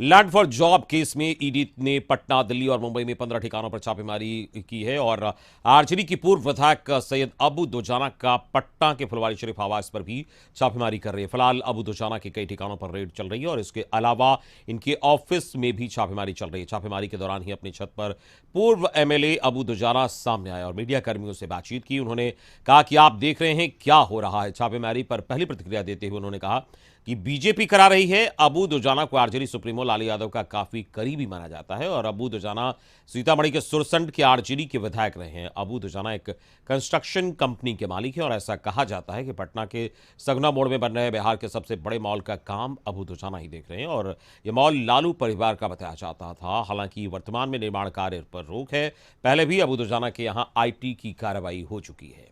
Land for job case में ED ने पटना, दिल्ली और मुंबई में 15 ठिकानों पर छापेमारी की है और आरजेडी की पूर्व विधायक सैयद अबू दुजाना का पटना के फुलवारी शरीफ आवास पर भी छापेमारी कर रही है। फिलहाल अबू दुजाना के कई ठिकानों पर रेड चल रही है और इसके अलावा इनके ऑफिस में भी छापेमारी चल रही है। छापेमारी के दौरान ही अपनी छत पर पूर्व एमएलए अबू दुजाना सामने आए और मीडिया कर्मियों से बातचीत की। उन्होंने कहा कि आप देख रहे हैं क्या हो रहा है। छापेमारी पर पहली प्रतिक्रिया देते हुए उन्होंने कहा कि बीजेपी करा रही है। अबू दुजाना को आरजेडी सुप्रीमो लालू यादव का काफी करीबी माना जाता है और अबू दुजाना सीतामढ़ी के सुरसंड के आरजेडी के विधायक रहे हैं। अबू दुजाना एक कंस्ट्रक्शन कंपनी के मालिक हैं और ऐसा कहा जाता है कि पटना के सगना मोड़ में बन रहे बिहार के सबसे बड़े मॉल का काम अबू दुजाना ही देख रहे हैं और यह मॉल लालू परिवार का बताया जाता था। हालांकि वर्तमान में निर्माण कार्य पर रोक है। पहले भी अबू दुजाना के यहां आईटी की कार्रवाई हो चुकी है।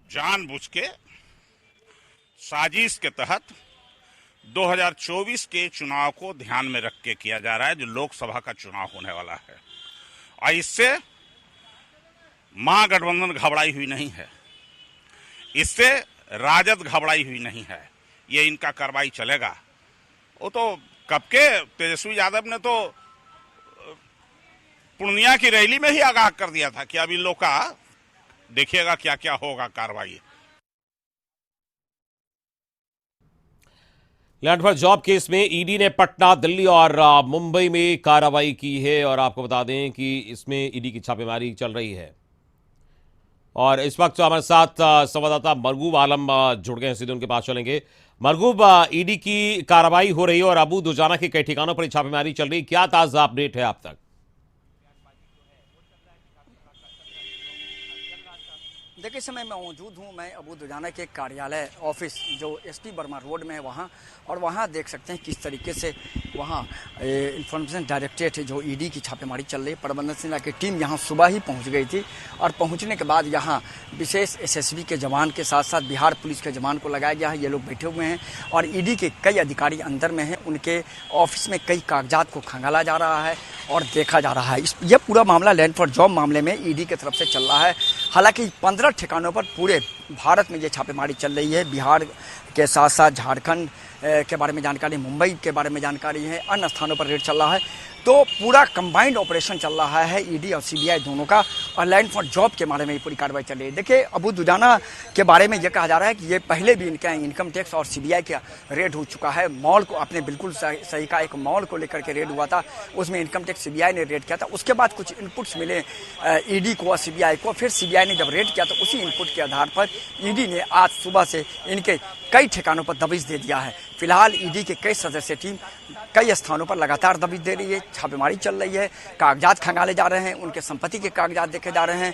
जानबूझ के साजिश के तहत 2024 के चुनाव को ध्यान में रख के किया जा रहा है, जो लोकसभा का चुनाव होने वाला है। और इससे महागठबंधन घबराई हुई नहीं है, इससे राजद घबराई हुई नहीं है। ये इनका कार्रवाई चलेगा। वो तो कब के तेजस्वी यादव ने तो पूर्णिया की रैली में ही आगाह कर दिया था कि अब इन लोग का देखिएगा क्या क्या होगा कार्रवाई। लैंड फॉर जॉब केस में ईडी ने पटना, दिल्ली और मुंबई में कार्रवाई की है और आपको बता दें कि इसमें ईडी की छापेमारी चल रही है। और इस वक्त हमारे साथ संवाददाता मरगूब आलम जुड़ गए हैं, सीधे उनके पास चलेंगे। मरगूब, ईडी की कार्रवाई हो रही है और अबू दुजाना के कई ठिकानों पर छापेमारी चल रही है, क्या ताजा अपडेट है आप तक? देखिए, इस समय मैं मौजूद हूँ, मैं अबू दुजाना के कार्यालय ऑफिस जो एसटी बर्मा रोड में है वहाँ, और वहाँ देख सकते हैं किस तरीके से वहाँ इंफॉर्मेशन डायरेक्टरेट जो ईडी की छापेमारी चल रही है। प्रबंधन सेना की टीम यहाँ सुबह ही पहुँच गई थी और पहुँचने के बाद यहाँ विशेष एसएसबी के जवान के साथ साथ बिहार पुलिस के जवान को लगाया गया है। ये लोग बैठे हुए हैं और ईडी के कई अधिकारी अंदर में हैं। उनके ऑफिस में कई कागजात को खंगाला जा रहा है और देखा जा रहा है। यह पूरा मामला लैंड फॉर जॉब मामले में ईडी की तरफ से चल रहा है। हालांकि 15 ठिकानों पर पूरे भारत में ये छापेमारी चल रही है। बिहार के साथ साथ झारखंड के बारे में जानकारी, मुंबई के बारे में जानकारी है, अन्य स्थानों पर रेड चल रहा है। तो पूरा कंबाइंड ऑपरेशन चल रहा है ईडी और सीबीआई दोनों का, और लैंड फॉर जॉब के बारे में ये पूरी कार्रवाई चल रही है। देखिए, अबू दुजाना के बारे में ये कहा जा रहा है कि ये पहले भी इनके इनकम टैक्स और सीबीआई का रेड हो चुका है। मॉल को आपने बिल्कुल सही कहा, एक मॉल को लेकर के रेड हुआ था, उसमें इनकम टैक्स सीबीआई ने रेड किया था। उसके बाद कुछ इनपुट्स मिले ईडी को और सीबीआई को, फिर सीबीआई ने जब रेड किया तो उसी इनपुट के आधार पर ईडी ने आज सुबह से इनके कई ठिकानों पर दबिश दे दिया है। फिलहाल ईडी के कई सदस्य टीम कई स्थानों पर लगातार दबिश दे रही है, छापेमारी चल रही है, कागजात खंगाले जा रहे हैं, उनके संपत्ति के कागजात देखे जा रहे हैं।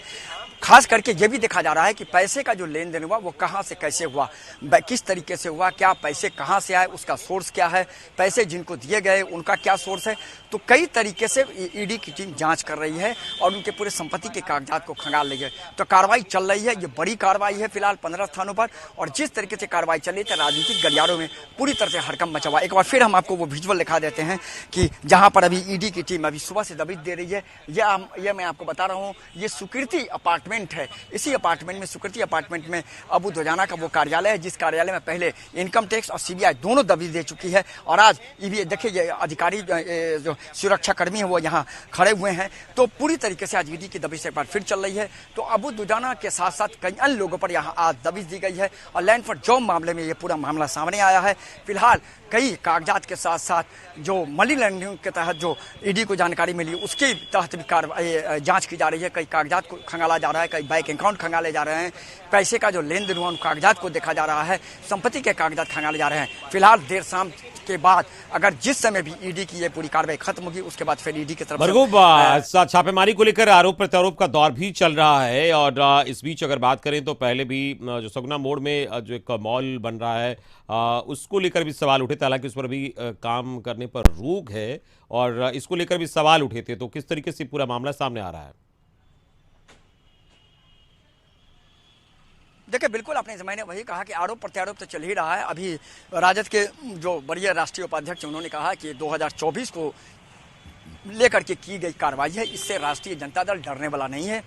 खास करके ये भी देखा जा रहा है कि पैसे का जो लेन देन हुआ वो कहाँ से कैसे हुआ, किस तरीके से हुआ, क्या पैसे कहाँ से आए, उसका सोर्स क्या है, पैसे जिनको दिए गए उनका क्या सोर्स है। तो कई तरीके से ईडी की टीम जांच कर रही है और उनके पूरे संपत्ति के कागजात को खंगाल रही है। तो कार्रवाई चल रही है, ये बड़ी कार्रवाई है फिलहाल 15 स्थानों पर, और जिस तरीके से कार्रवाई चल रही है राजनीतिक गलियारों में पूरी तरह से हड़कंप मचा हुआ। एक बार फिर हम आपको वो विजुअल दिखा देते हैं कि जहाँ पर अभी ईडी की टीम अभी सुबह से दबिश दे रही है। यह मैं आपको बता रहा हूँ, ये सुकृति अपार्टमेंट है। इसी अपार्टमेंट में, सुकृति अपार्टमेंट में अबू दुजाना का वो कार्यालय है, जिस कार्यालय में पहले इनकम टैक्स और सीबीआई दोनों दबिश दे चुकी है। और आज ये देखिए, ये अधिकारी जो सुरक्षा कर्मी है वो यहाँ खड़े हुए हैं। तो पूरी तरीके से आज ईडी की दबिश एक बार फिर चल रही है। तो अबू दुजाना के साथ साथ कई अन्य लोगों पर यहाँ आज दबिश दी गई है और लैंड फॉर जॉब मामले में ये पूरा मामला सामने आया है। फिलहाल कई कागजात के साथ साथ जो मनी लॉन्ड्रिंग के तहत जो ईडी को जानकारी मिली उसके तहत भी कार्रवाई जांच की जा रही है। कई कागजात को खंगाला जा रहा है, कई बैंक अकाउंट खंगाले जा रहे हैं, पैसे का जो लेन देन हुआ उन कागजात को देखा जा रहा है, संपत्ति के कागजात खंगाले जा रहे हैं। फिलहाल देर शाम के बाद अगर जिस समय भी ईडी की ये पूरी कार्रवाई खत्म होगी उसके बाद फिर ईडी की तरफ से छापेमारी को लेकर आरोप प्रत्यारोप का दौर भी चल रहा है। और इस बीच अगर बात करें तो पहले भी जो सगुना मोड़ में जो एक मॉल बन रहा है उसको लेकर भी सवाल उठे थे। हालांकि उस पर भी काम करने पर रोक है और इसको लेकर भी सवाल उठे थे। तो किस तरीके से पूरा मामला सामने आ रहा है? देखिए, बिल्कुल आपने इस महीने वही कहा कि आरोप प्रत्यारोप तो चल ही रहा है। अभी राजद के जो वरीय राष्ट्रीय उपाध्यक्ष उन्होंने कहा कि 2024 को लेकर के की गई कार्रवाई है, इससे राष्ट्रीय जनता दल डरने वाला नहीं है।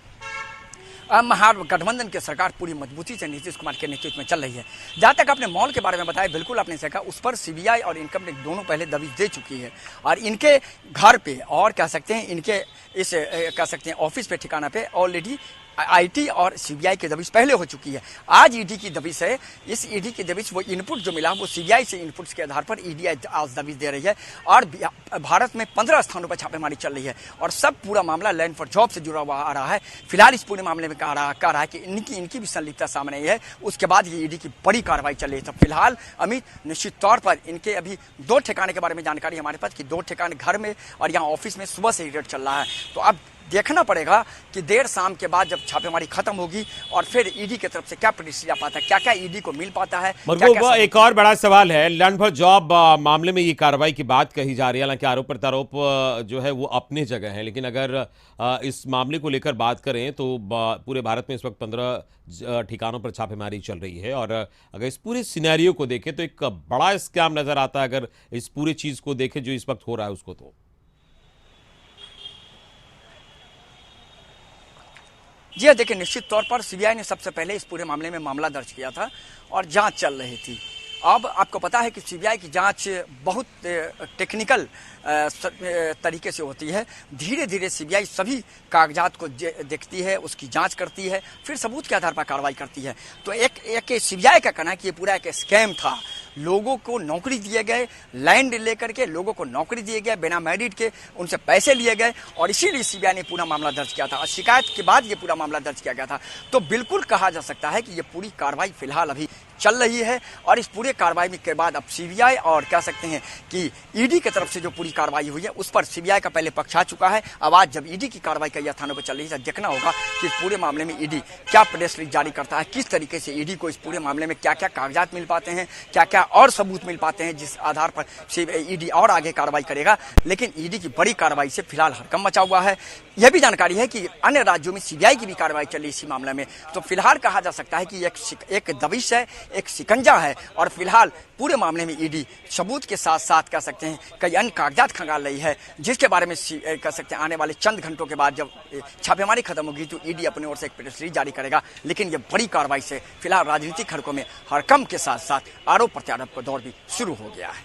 महागठबंधन की सरकार पूरी मजबूती से नीतीश कुमार के नेतृत्व में चल रही है। जहाँ तक आपने मॉल के बारे में बताया, बिल्कुल आपने सही कहा, उस पर सीबीआई और इनकम टैक्स दोनों पहले दबिश दे चुकी है और इनके घर पे और कह सकते हैं इनके इस कह सकते हैं ऑफिस पे ठिकाना पे ऑलरेडी आईटी और सीबीआई की दबिश पहले हो चुकी है। आज ईडी की दबिश है। इस ईडी की दबिश, वो इनपुट जो मिला वो सीबीआई से इनपुट्स के आधार पर ईडी आज दबिश दे रही है और भारत में 15 स्थानों पर छापेमारी चल रही है और सब पूरा मामला लैंड फॉर जॉब से जुड़ा हुआ आ रहा है। फिलहाल इस पूरे मामले में कह रहा है कि इनकी भी संलिप्तता सामने आई है। उसके बाद ये ईडी की बड़ी कार्रवाई चल रही है। तो फिलहाल अमित, निश्चित तौर पर इनके अभी 2 ठिकाने के बारे में जानकारी हमारे पास कि 2 ठिकाने घर में और यहाँ ऑफिस में सुबह से ही रेड चल रहा है। तो अब देखना पड़ेगा कि देर शाम के बाद जब छापेमारी खत्म होगी और फिर ईडी की तरफ से क्या प्रतिक्रिया पाता है, क्या क्या ईडी को मिल पाता है। मरगूब, एक और बड़ा सवाल है, लैंड फॉर जॉब मामले में ये कार्रवाई की बात कही जा रही है, हालांकि आरोप प्रत्यारोप जो है वो अपनी जगह है, लेकिन अगर इस मामले को लेकर बात करें तो पूरे भारत में इस वक्त 15 ठिकानों पर छापेमारी चल रही है और अगर इस पूरे सिनेरियो को देखें तो एक बड़ा स्कैम नजर आता है अगर इस पूरी चीज को देखें जो इस वक्त हो रहा है उसको। तो जी हाँ, देखिए, निश्चित तौर पर सीबीआई ने सबसे पहले इस पूरे मामले में मामला दर्ज किया था और जांच चल रही थी। अब आपको पता है कि सीबीआई की जांच बहुत टेक्निकल तरीके से होती है। धीरे धीरे सीबीआई सभी कागजात को देखती है, उसकी जांच करती है, फिर सबूत के आधार पर कार्रवाई करती है। तो एक सीबीआई का कहना है कि ये पूरा एक स्कैम था। लोगों को नौकरी दिए गए, लैंड लेकर के लोगों को नौकरी दिए गए, बिना मेरिट के उनसे पैसे लिए गए और इसीलिए सीबीआई ने पूरा मामला दर्ज किया था और शिकायत के बाद ये पूरा मामला दर्ज किया गया था। तो बिल्कुल कहा जा सकता है कि ये पूरी कार्रवाई फिलहाल अभी चल रही है और इस पूरे कार्रवाई के बाद अब सीबीआई और कह सकते हैं कि ईडी की तरफ से जो पूरी कार्रवाई हुई है उस पर सीबीआई का पहले पक्ष आ चुका है। अब आज जब ईडी की कार्रवाई कई स्थानों पर चल रही है, देखना होगा कि इस पूरे मामले में ईडी क्या प्रेस रिलीज जारी करता है, किस तरीके से ईडी को इस पूरे मामले में क्या क्या कागजात मिल पाते हैं, क्या क्या और सबूत मिल पाते हैं, जिस आधार पर ईडी और आगे कार्रवाई करेगा। लेकिन ईडी की बड़ी कार्रवाई से फिलहाल हड़कंप मचा हुआ है। यह भी जानकारी है कि अन्य राज्यों में सीबीआई की भी कार्रवाई चल रही है इसी मामले में। तो फिलहाल कहा जा सकता है कि एक दबिश है, एक शिकंजा है और फिलहाल पूरे मामले में ईडी सबूत के साथ साथ कह सकते हैं कई अन्य कागजात खंगाल रही है, जिसके बारे में कह सकते हैं आने वाले चंद घंटों के बाद जब छापेमारी खत्म होगी तो ईडी अपनी ओर से एक प्रेस रिलीज जारी करेगा। लेकिन यह बड़ी कार्रवाई से फिलहाल राजनीतिक हलकों में हड़कंप के साथ साथ आरोप प्रत्यारोप का दौर भी शुरू हो गया है।